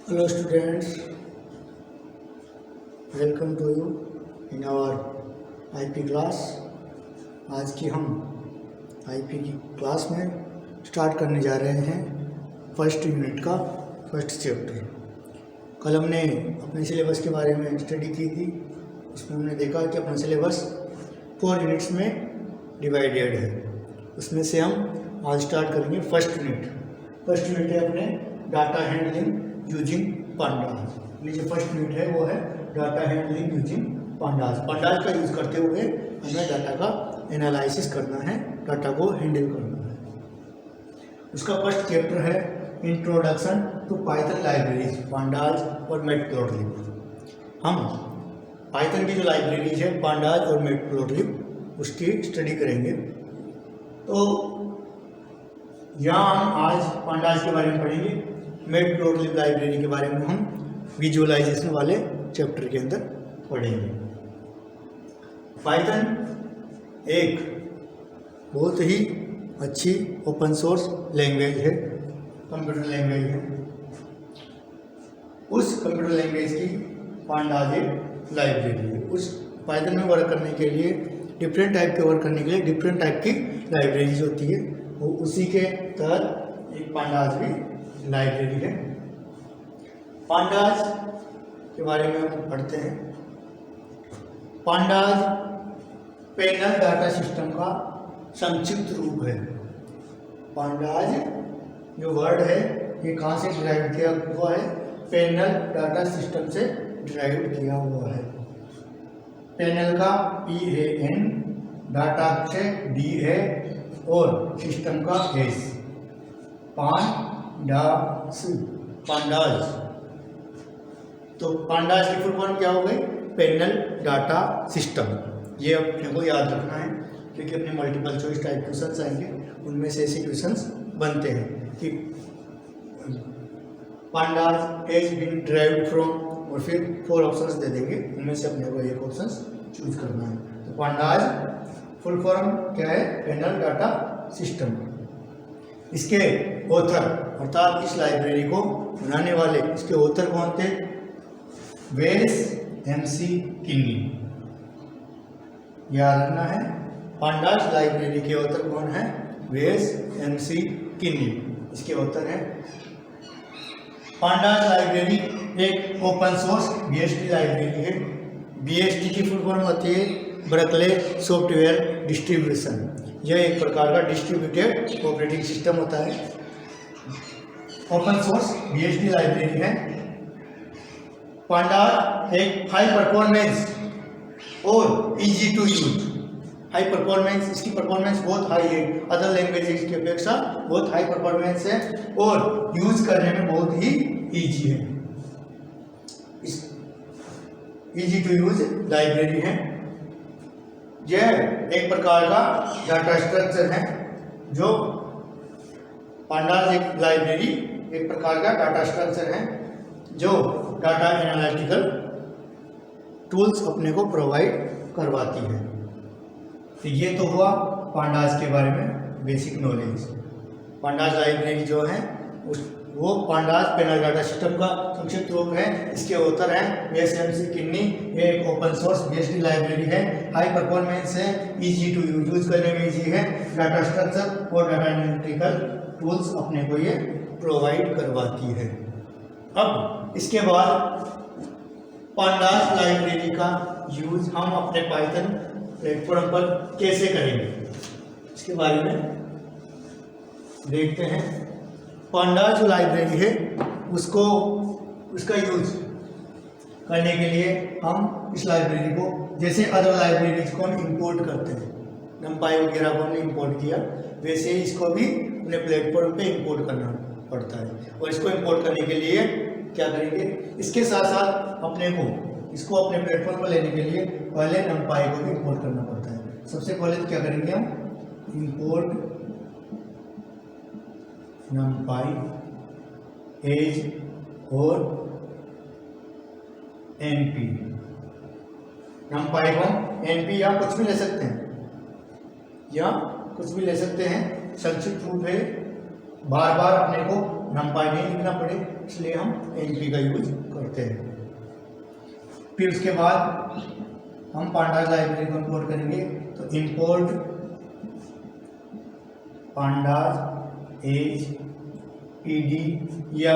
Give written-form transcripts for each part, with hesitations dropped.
Hello students, welcome to you in our IP class। आज की हम IP की क्लास में स्टार्ट करने जा रहे हैं फर्स्ट यूनिट का फर्स्ट चैप्टर। कल हमने अपने सिलेबस के बारे में स्टडी की थी। उसमें हमने देखा कि अपना सिलेबस 4 यूनिट्स में डिवाइडेड है। उसमें से हम आज स्टार्ट करेंगे फर्स्ट यूनिट। फर्स्ट यूनिट है अपने डाटा हैंडलिंग यूजिंग पांडास। ये जो फर्स्ट यूनिट है वो है data handling using pandas. Pandas का यूज़ करते हुए हमें डाटा का एनालिसिस करना है, डाटा को हैंडल करना है। उसका फर्स्ट चैप्टर है introduction to Python libraries pandas और मैटप्लॉटलिब। हम पाइथन की जो लाइब्रेरीज है पांडास और मैटप्लॉटलिब उसकी स्टडी करेंगे। तो यहाँ हम आज पांडास के बारे में पढ़ेंगे, मैटप्लॉटलिब लाइब्रेरी के बारे में हम विजुअलाइजेशन वाले चैप्टर के अंदर पढ़ेंगे। पाइथन एक बहुत ही अच्छी ओपन सोर्स लैंग्वेज है, कंप्यूटर लैंग्वेज है। उस कंप्यूटर लैंग्वेज की पांडास एक लाइब्रेरी है। उस पाइथन में वर्क करने के लिए डिफरेंट टाइप के वर्क करने के लिए डिफरेंट टाइप की लाइब्रेरीज होती है। वो उसी के तहत एक पांडास भी लाइब्रेरी है। पांडास के बारे में हम पढ़ते हैं। पांडास पैनल डाटा सिस्टम का संक्षिप्त रूप है। पांडास जो वर्ड है ये कहाँ से डिराइव किया हुआ है? पैनल डाटा सिस्टम से डिराइव किया हुआ है। पैनल का PAN, डाटा से D है और सिस्टम का S। पांडास। तो पांडास की फुल फॉर्म क्या हो गई? Panel data system. ये अपने को याद रखना है क्योंकि अपने मल्टीपल चॉइस टाइप क्वेश्चंस आएंगे, उनमें से ऐसे क्वेश्चंस बनते हैं कि pandas has been derived from, और फिर 4 ऑप्शंस दे देंगे, उनमें से अपने को एक ऑप्शंस चूज करना है। तो पांडास फुल फॉर्म क्या है? Panel data system. इसके ऑथर अर्थात इस लाइब्रेरी को बनाने वाले इसके ऑथर कौन थे? वेस MC किन्नी। याद रखना है, पांडास लाइब्रेरी के ऑथर कौन है? वेस MC किन्नी इसके ऑथर हैं। पांडास लाइब्रेरी एक ओपन सोर्स BSD लाइब्रेरी है। BSD की फुल फॉर्म होती है बर्कले सॉफ्टवेयर डिस्ट्रीब्यूशन। यह एक प्रकार का डिस्ट्रीब्यूटेड ऑपरेटिंग सिस्टम होता है। ओपन सोर्स BSD लाइब्रेरी है। पांडास एक हाई परफॉर्मेंस और easy to use. High performance, इसकी परफॉर्मेंस बहुत हाई है, अदर लैंग्वेजेस की अपेक्षा बहुत हाई परफॉर्मेंस है और यूज करने में बहुत ही इजी है। इजी टू यूज लाइब्रेरी है। यह एक प्रकार का डाटा स्ट्रक्चर है। जो पांडास एक लाइब्रेरी एक प्रकार का डाटा स्ट्रक्चर है जो डाटा एनालिटिकल टूल्स अपने को प्रोवाइड करवाती है। तो ये तो हुआ पांडास के बारे में बेसिक नॉलेज। पांडास लाइब्रेरी जो है वो पांडास पैनल डाटा सिस्टम का संक्षिप्त रूप है। इसके ऑथर हैं वेस MC किन्नी। ये एक ओपन सोर्स BSD लाइब्रेरी है, हाई परफॉर्मेंस है, इजी टू यूज करने में इजी है, डाटा स्ट्रक्चर और डाटा एनालिटिकल टूल्स अपने को ये प्रोवाइड करवाती है। अब इसके बाद पांडास लाइब्रेरी का यूज हम अपने पाइथन प्लेटफॉर्म पर कैसे करेंगे इसके बारे में देखते हैं। पांडास जो लाइब्रेरी है उसका यूज करने के लिए हम इस लाइब्रेरी को जैसे अदर लाइब्रेरीज को हम इंपोर्ट करते हैं, नमपाई वगैरह को हमने इंपोर्ट किया, वैसे ही इसको भी अपने प्लेटफॉर्म पे इंपोर्ट करना पड़ता है। और इसको इंपोर्ट करने के लिए क्या करेंगे? इसके साथ साथ अपने को इसको अपने प्लेटफॉर्म पर लेने के लिए पहले नमपाई को भी इंपोर्ट करना पड़ता है। सबसे पहले तो क्या करेंगे हम? इंपोर्ट नमपाई एज और NP। नमपाई को NP या कुछ भी ले सकते हैं, संक्षिप्त रूप है। बार बार अपने को नमपाई नहीं लिखना पड़े, इसलिए हम एनपी का यूज करते हैं। फिर उसके बाद हम पांडाज लाइब्रेरी को इंपोर्ट करेंगे, तो इंपोर्ट पांडाज एज पीडी या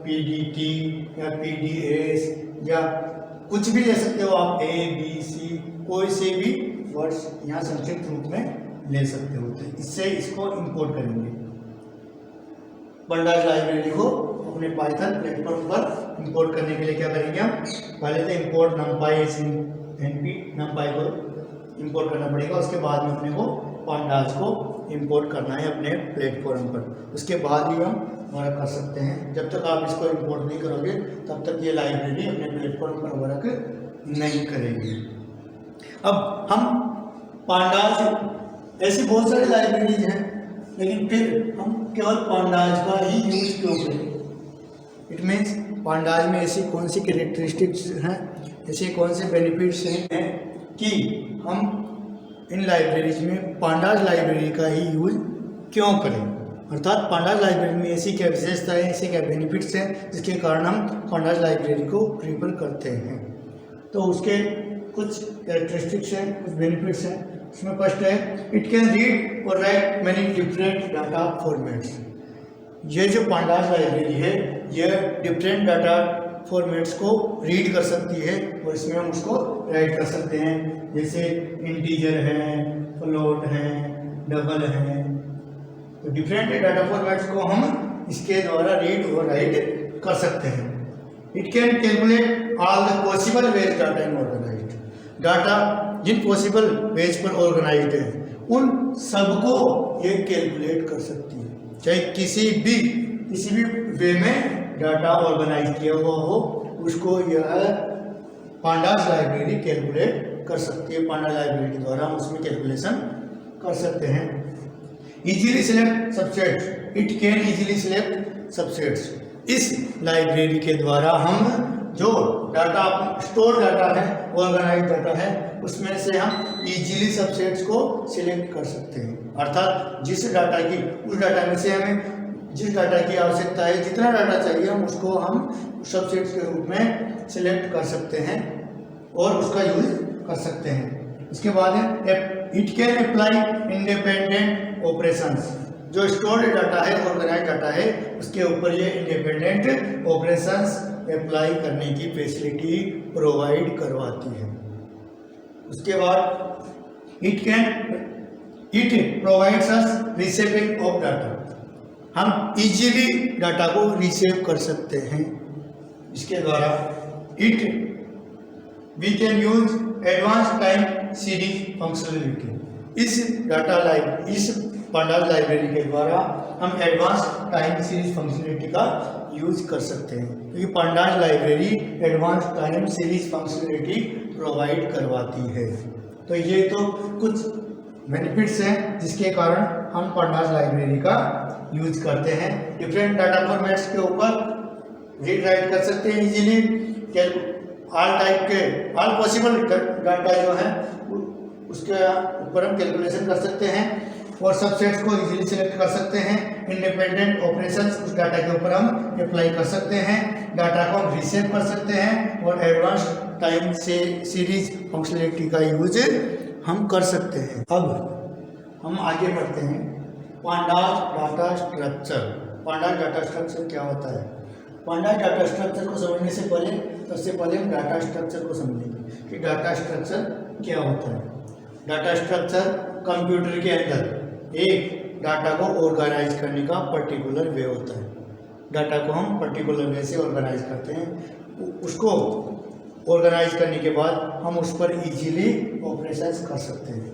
पीडीटी या पीडीएस या कुछ भी ले सकते हो आप, ए बी सी, कोई से भी वर्ड्स यहाँ संक्षिप्त रूप में ले सकते हो। तो इससे इसको इंपोर्ट करेंगे। पांडाज लाइब्रेरी को अपने पाइथन प्लेटफॉर्म पर इंपोर्ट करने के लिए क्या करेंगे हम, पहले तो इंपोर्ट numpy np numpy को इंपोर्ट करना पड़ेगा। उसके बाद में अपने को पांडाज को इंपोर्ट करना है अपने प्लेटफॉर्म पर, उसके बाद ही हम वर्क कर सकते हैं। जब तक आप इसको इंपोर्ट नहीं करोगे तब तक ये लाइब्रेरी अपने प्लेटफॉर्म पर वर्क नहीं करेगी। अब हम पांडाज, ऐसी बहुत सारी लाइब्रेरीज हैं, लेकिन फिर हम केवल पांडाज का ही यूज क्यों करें? इट मीन्स पांडाज में ऐसी कौन सी कैरेक्टरिस्टिक्स हैं, ऐसे कौन से बेनिफिट्स हैं कि हम इन लाइब्रेरीज में पांडाज लाइब्रेरी का ही यूज क्यों करें? अर्थात पांडाज लाइब्रेरी में ऐसी क्या विशेषताएं, ऐसे क्या बेनिफिट्स हैं जिसके कारण हम पांडाज लाइब्रेरी को प्रीफर करते हैं। तो उसके कुछ कैरेक्टरिस्टिक्स हैं, कुछ बेनिफिट्स हैं। उसमें फर्स्ट है, इट कैन रीड और right many different data formats. ये जो पांडाज लाइब्रेरी है ये डिफरेंट डाटा फॉर्मेट्स को रीड कर सकती है और इसमें हम उसको राइट कर सकते हैं, जैसे इंटीजर है, फ्लोट है, डबल है। तो डिफरेंट डाटा फॉर्मेट्स को हम इसके द्वारा रीड और राइट कर सकते हैं। It can calculate all the possible ways data in organized. Data जिन पॉसिबल वेज पर ऑर्गेनाइज्ड है उन सबको ये कैलकुलेट कर सकती है, चाहे किसी भी वे में डाटा ऑर्गेनाइज किया हुआ हो उसको यह पांडाज लाइब्रेरी कैलकुलेट कर सकती है। पांडाज लाइब्रेरी के द्वारा हम उसमें कैलकुलेशन कर सकते हैं। Easily select subsets, it can easily select subsets. इस लाइब्रेरी के द्वारा हम जो डाटा स्टोर डाटा है, ऑर्गेनाइज डाटा है, उसमें से हम इजीली सबसेट्स को सिलेक्ट कर सकते हैं। अर्थात जिस डाटा की, उस डाटा में से हमें जिस डाटा की आवश्यकता है, जितना डाटा चाहिए हम उसको हम सबसेट्स के रूप में सिलेक्ट कर सकते हैं और उसका यूज कर सकते हैं। इसके बाद है it can apply independent operations. जो स्टोर्ड डाटा है, ऑर्गेनाइज डाटा है, उसके ऊपर ये इंडिपेंडेंट ऑपरेशंस अप्लाई करने की फैसिलिटी प्रोवाइड करवाती है। उसके बाद it provides us receiving of data. हम इजीली डाटा को रिसीव कर सकते हैं इसके द्वारा। We can use advance time series functionality. इस पांडाज लाइब्रेरी के द्वारा हम एडवांस टाइम सीरीज फंक्शनलिटी का यूज कर सकते हैं, क्योंकि pandas library advance time series functionality provide करवाती है। तो ये तो कुछ बेनिफिट्स हैं जिसके कारण हम पांडाज लाइब्रेरी का यूज करते हैं। डिफरेंट डाटा फॉर्मेट्स के ऊपर रीड राइट कर सकते हैं इजीली। ऑल पॉसिबल डाटा जो है उसके ऊपर हम कैलकुलेशन कर सकते हैं और सबसेट्स को इजीली सिलेक्ट कर सकते हैं। इंडिपेंडेंट ऑपरेशंस उस डाटा के ऊपर हम अप्लाई कर सकते हैं। डाटा को हम रिसीव कर सकते हैं और एडवांस टाइम से सीरीज फंक्शनलिटी का यूज हम कर सकते हैं। अब हम आगे बढ़ते हैं। Pandas data structure. Pandas data structure क्या होता है? पांडाज डाटा स्ट्रक्चर को समझने से पहले सबसे पहले हम डाटा स्ट्रक्चर को समझेंगे कि डाटा स्ट्रक्चर क्या होता है। डाटा स्ट्रक्चर कंप्यूटर के अंदर एक डाटा को ऑर्गेनाइज करने का पर्टिकुलर वे होता है। डाटा को हम पर्टिकुलर वे से ऑर्गेनाइज करते हैं। उसको ऑर्गेनाइज करने के बाद हम उस पर इजीली ऑपरेशंस कर सकते हैं,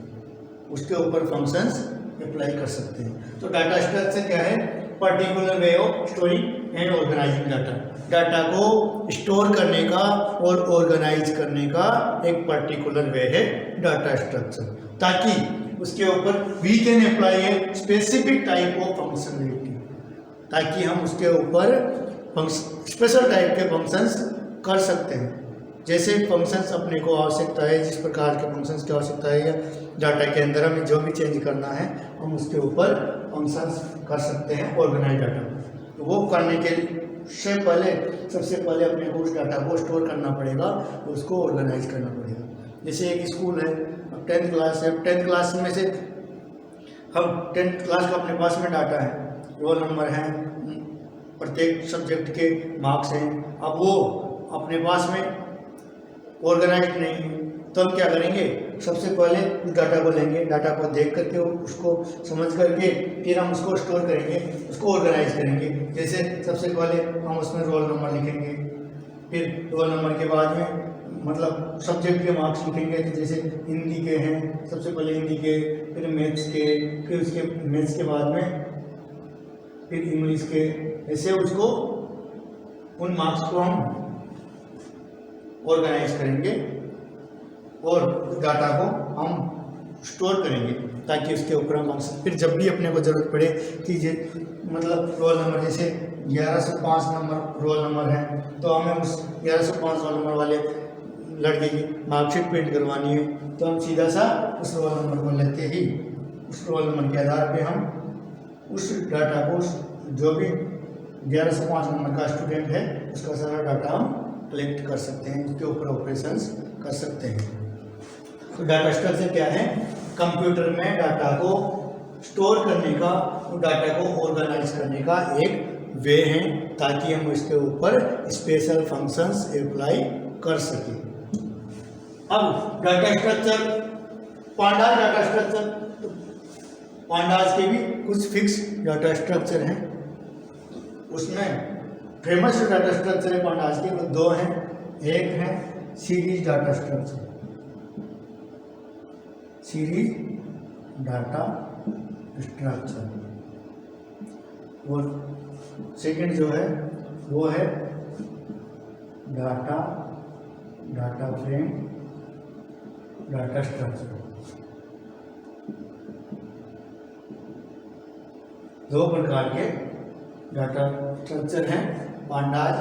उसके ऊपर फंक्शंस अप्लाई कर सकते हैं। तो डाटा स्ट्रक्चर क्या है? Particular way of storing and organizing data. Data को स्टोर करने का और ऑर्गेनाइज करने का एक पर्टिकुलर वे है डाटा स्ट्रक्चर, ताकि उसके ऊपर we can apply a specific type of functionality, ताकि हम उसके ऊपर स्पेशल टाइप के फंक्शंस कर सकते हैं। जैसे फंक्शंस अपने को आवश्यकता है, जिस प्रकार के फंक्शंस की आवश्यकता है या डाटा के अंदर हमें जो भी चेंज करना है हम उसके ऊपर फंक्शंस कर सकते हैं ऑर्गेनाइज डाटा। तो वो करने के सबसे पहले अपने को उस डाटा को स्टोर करना पड़ेगा, उसको ऑर्गेनाइज करना पड़ेगा। जैसे एक स्कूल है, अब 10th क्लास है, 10th क्लास में से हम 10th क्लास का अपने पास में डाटा है, रोल नंबर हैं, प्रत्येक सब्जेक्ट के मार्क्स हैं। अब वो अपने पास में ऑर्गेनाइज नहीं है, तो हम क्या करेंगे, सबसे पहले उस डाटा को लेंगे, डाटा को देख करके उसको समझ करके फिर हम उसको स्टोर करेंगे, उसको ऑर्गेनाइज करेंगे। जैसे सबसे पहले हम उसमें रोल नंबर लिखेंगे, फिर रोल नंबर के बाद में मतलब सब्जेक्ट के मार्क्स लिखेंगे। तो जैसे हिंदी के हैं, सबसे पहले हिंदी के, फिर मैथ्स के, फिर उसके मैथ्स के बाद में फिर इंग्लिश के, ऐसे उसको उन मार्क्स को हम ऑर्गेनाइज करेंगे और उस डाटा को हम स्टोर करेंगे, ताकि उसके ऊपर हम फिर जब भी अपने को ज़रूरत पड़े कि ये मतलब रोल नंबर, जैसे 1105 नंबर रोल नंबर है, तो हमें उस 1105 रोल नंबर वाले लड़के की मार्कशीट प्रिंट करवानी है, तो हम सीधा सा उस रोल नंबर को लेते ही उस रोल नंबर के आधार पे हम उस डाटा को, जो भी 1105 नंबर का स्टूडेंट है, उसका सारा डाटा हम कलेक्ट कर सकते हैं, उसके ऊपर ऑपरेशंस कर सकते हैं। तो डाटा स्ट्रक्चर क्या है, कंप्यूटर में डाटा को स्टोर करने का, डाटा को ऑर्गेनाइज करने का एक वे है, ताकि हम इसके ऊपर स्पेशल फंक्शंस अप्लाई कर सकें। अब data structure, pandas data structure, pandas के भी कुछ फिक्स डाटा स्ट्रक्चर हैं। उसमें फेमस जो डाटा स्ट्रक्चर है पांडास के, वो दो हैं। एक है series data structure, series data structure, और सेकंड जो है वो है डाटा फ्रेम डाटा स्ट्रक्चर। दो प्रकार के डाटा स्ट्रक्चर हैं पांडास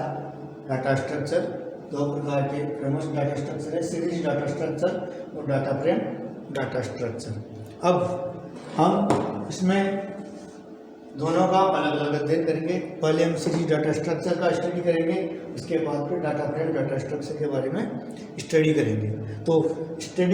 डाटा स्ट्रक्चर। दो प्रकार के फेमस डाटा स्ट्रक्चर है, सीरीज डाटा स्ट्रक्चर और डाटा फ्रेम डाटा स्ट्रक्चर। अब हम इसमें दोनों का अलग अलग अध्ययन करेंगे। पहले हम सीरीज डाटा स्ट्रक्चर का स्टडी करेंगे, उसके बाद फिर डाटा फ्रेम डाटा स्ट्रक्चर के बारे में स्टडी करेंगे। तो स्टडी